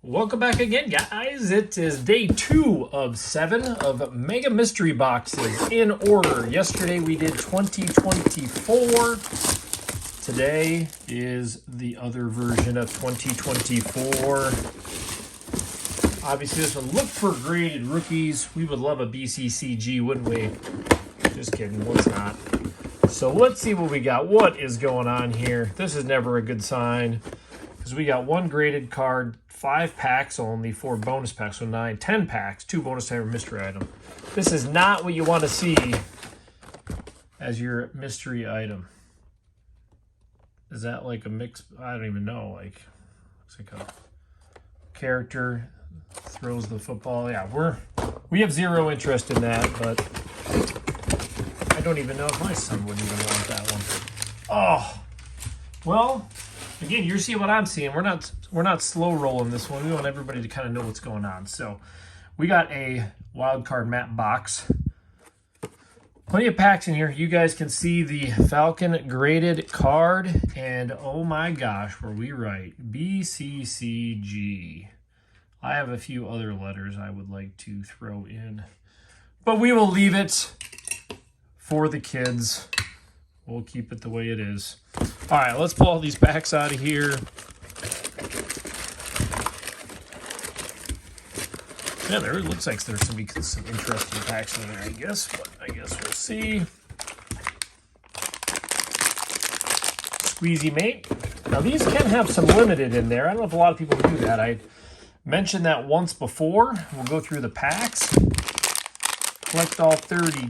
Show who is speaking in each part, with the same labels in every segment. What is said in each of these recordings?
Speaker 1: Welcome back again, guys. It is day 2 of 7 of Mega Mystery Boxes in order. Yesterday we did 2024. Today is the other version of 2024. Obviously, this one look for graded rookies. We would love a BCCG, wouldn't we? Just kidding, let's not. So let's see what we got. What is going on here? This is never a good sign because we got one graded card, 5 packs only, 4 bonus packs, so 9, 10 packs, 2 bonus time mystery item. This is not what you want to see as your mystery item. Is that like a mix? I don't even know. Like, looks like a character throws the football. Yeah, we have zero interest in that, but I don't even know if my son would even want that one. Oh, well, again, you're seeing what I'm seeing. We're not slow rolling this one. We want everybody to kind of know what's going on. So we got a wild card map box. Plenty of packs in here. You guys can see the Falcon graded card. And oh my gosh, were we right? BCCG. I have a few other letters I would like to throw in, but we will leave it for the kids. We'll keep it the way it is. All right, let's pull all these packs out of here. Yeah, there looks like there's some interesting packs in there, I guess. But I guess we'll see. Squeezy Mate. Now, these can have some limited in there. I don't know if a lot of people do that. I mentioned that once before. We'll go through the packs. Collect all 32.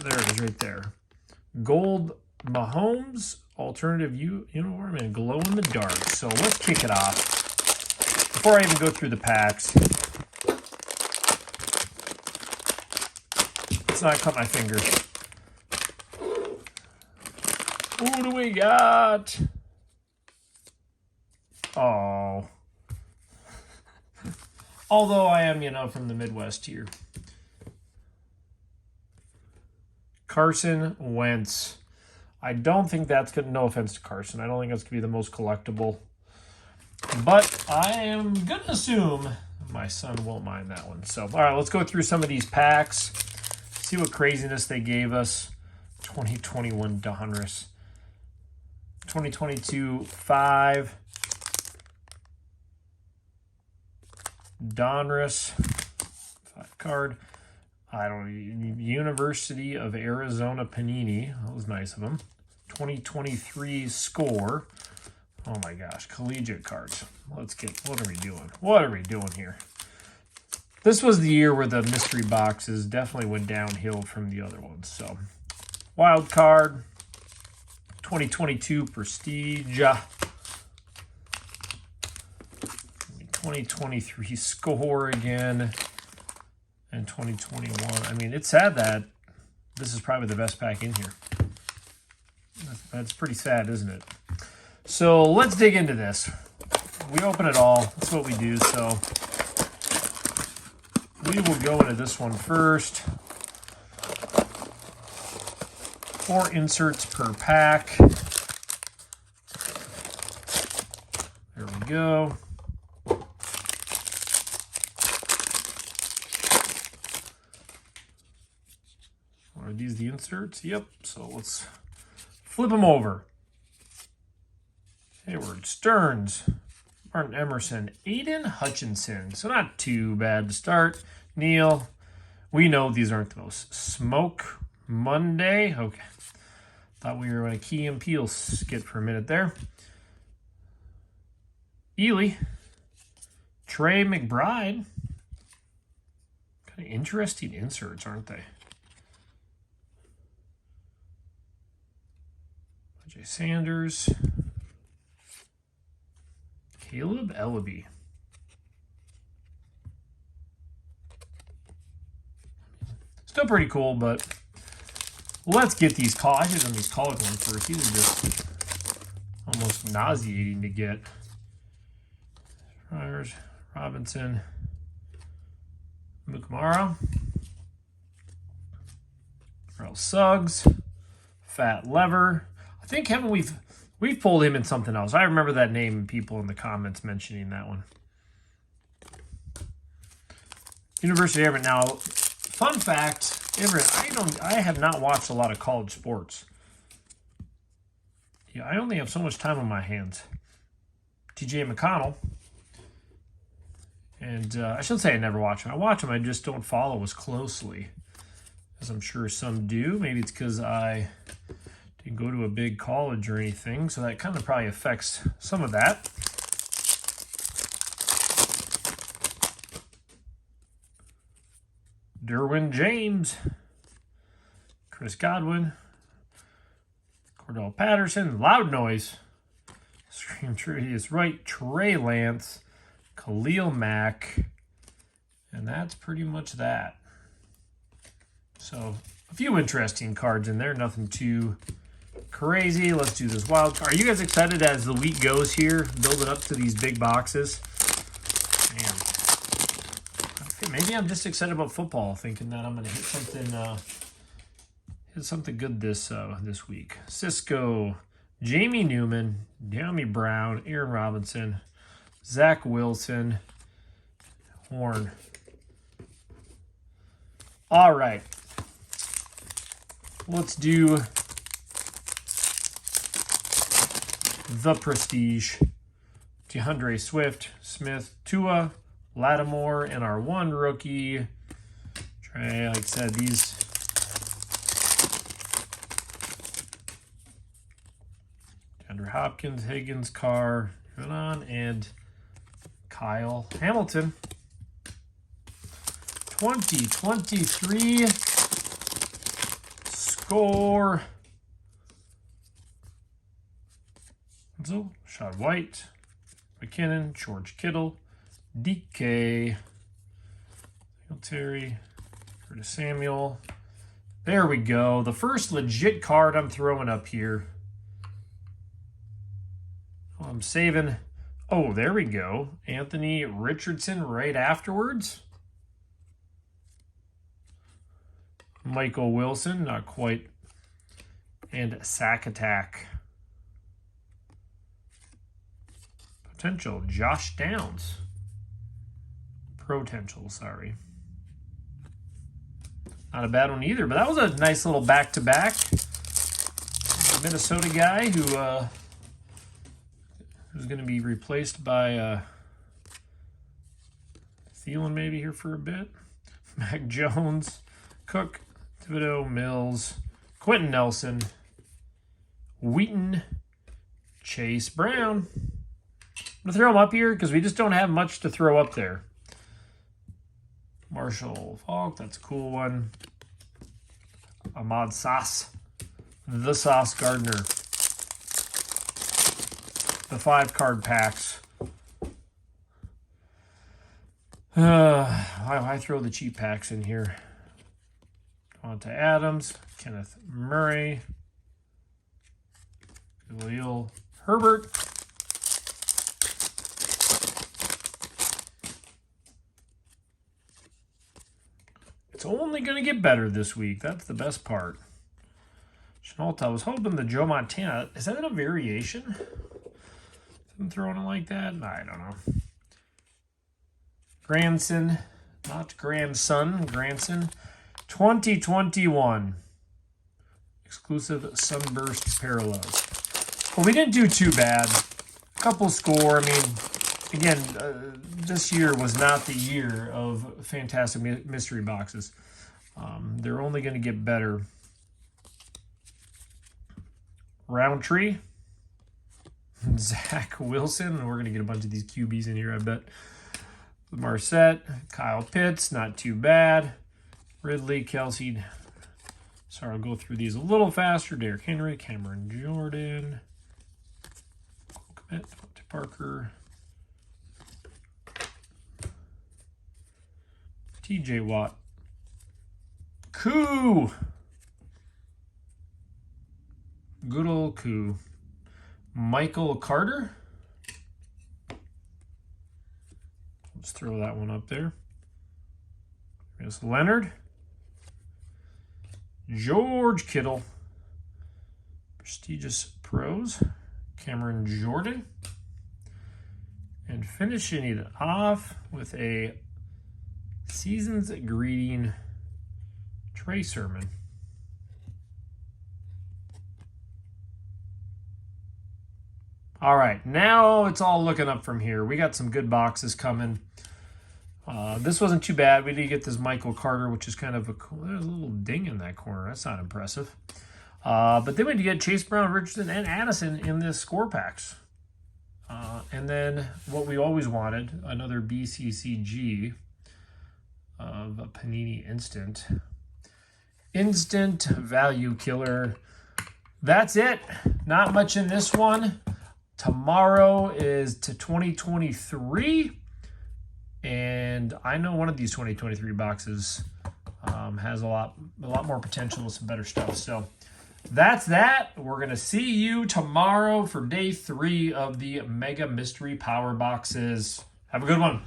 Speaker 1: There it is right there. Gold Mahomes alternative uniform and glow in the dark. So let's kick it off. Before I even go through the packs, let's not cut my fingers. Who do we got? Oh. Although I am, from the Midwest here. Carson Wentz. I don't think that's good. No offense to Carson. I don't think that's going to be the most collectible. But I am going to assume my son won't mind that one. So, all right, let's go through some of these packs. See what craziness they gave us. 2021 Donruss. 2022 5. Donruss. 5 card. I don't know. University of Arizona Panini. That was nice of them. 2023 Score. Oh my gosh, collegiate cards. What are we doing? What are we doing here? This was the year where the mystery boxes definitely went downhill from the other ones. So, wild card, 2022 Prestige, 2023 Score again, and 2021. I mean, it's sad that this is probably the best pack in here. That's pretty sad, isn't it? So let's dig into this. We open it all. That's what we do. So we will go into this one first. 4 inserts per pack. There we go. Are these the inserts? Yep. So let's flip them over. Hayward, Stearns, Martin Emerson, Aiden Hutchinson. So not too bad to start. Neil, we know these aren't the most. Smoke Monday. Okay. Thought we were on a Key and Peele skit for a minute there. Ely, Trey McBride. Kind of interesting inserts, aren't they? Jay Sanders. Caleb Ellaby. Still pretty cool, but let's get these I should have done these college ones first. These are just almost nauseating to get. Friars, Robinson, Mukamara, Earl Suggs, Fat Lever. I think We've pulled him in something else. I remember that name and people in the comments mentioning that one. University of Everett. Now, fun fact, Everett, I have not watched a lot of college sports. Yeah, I only have so much time on my hands. TJ McConnell. And I shouldn't say I never watch him. I watch him, I just don't follow as closely as I'm sure some do. Maybe it's because I didn't go to a big college or anything, so that kind of probably affects some of that. Derwin James, Chris Godwin, Cordell Patterson, Loud Noise, Scream True, he is right, Trey Lance, Khalil Mack, and that's pretty much that. So a few interesting cards in there, nothing too crazy. Let's do this wild card. Are you guys excited as the week goes here, building up to these big boxes? Man, maybe I'm just excited about football, thinking that I'm going to hit something good this week. Cisco, Jamie Newman, De'Ami Brown, Aaron Robinson, Zach Wilson, Horn. All right. Let's do the Prestige. DeAndre Swift, Smith, Tua, Lattimore, and our one rookie. Trey, like I said, these DeAndre Hopkins, Higgins, Carr, on, and Kyle Hamilton. 2023 score. So, Shad White, McKinnon, George Kittle, DK, Terry, Curtis Samuel. There we go. The first legit card I'm throwing up here. I'm saving. Oh, there we go. Anthony Richardson right afterwards. Michael Wilson, not quite. And Sack Attack. Potential, Josh Downs. Potential, sorry. Not a bad one either, but that was a nice little back-to-back. Minnesota guy who's going to be replaced by Thielen maybe here for a bit. Mac Jones, Cook, Thibodeau, Mills, Quentin Nelson, Wheaton, Chase Brown. I'm going to throw them up here because we just don't have much to throw up there. Marshall Falk, that's a cool one. Ahmad Sauce, the Sauce Gardner. The 5-card packs. I throw the cheap packs in here. On to Adams, Kenneth Murray, Khalil Herbert. It's only going to get better this week. That's the best part. Chenault, I was hoping the Joe Montana. Is that a variation? I'm throwing it like that? I don't know. Granson, not grandson, Granson. 2021. Exclusive Sunburst Parallels. Well, we didn't do too bad. A couple score. I mean, again, this year was not the year of fantastic mystery boxes. They're only going to get better. Roundtree. Zach Wilson. We're going to get a bunch of these QBs in here, I bet. Marset. Kyle Pitts. Not too bad. Ridley. Kelsey. Sorry, I'll go through these a little faster. Derrick Henry. Cameron Jordan. Parker. TJ Watt. Koo. Good old Koo. Michael Carter. Let's throw that one up there. There's Leonard. George Kittle. Prestigious Pros. Cameron Jordan. And finishing it off with a Seasons Greeting, Trey Sermon. All right, now it's all looking up from here. We got some good boxes coming. This wasn't too bad. We did get this Michael Carter, which is kind of a cool. There's a little ding in that corner. That's not impressive. But then we did get Chase Brown, Richardson, and Addison in this score packs. And then what we always wanted, another BCCG of a Panini Instant. Instant Value Killer. That's it. Not much in this one. Tomorrow is to 2023. And I know one of these 2023 boxes has a lot more potential with some better stuff. So that's that. We're going to see you tomorrow for day 3 of the Mega Mystery Power Boxes. Have a good one.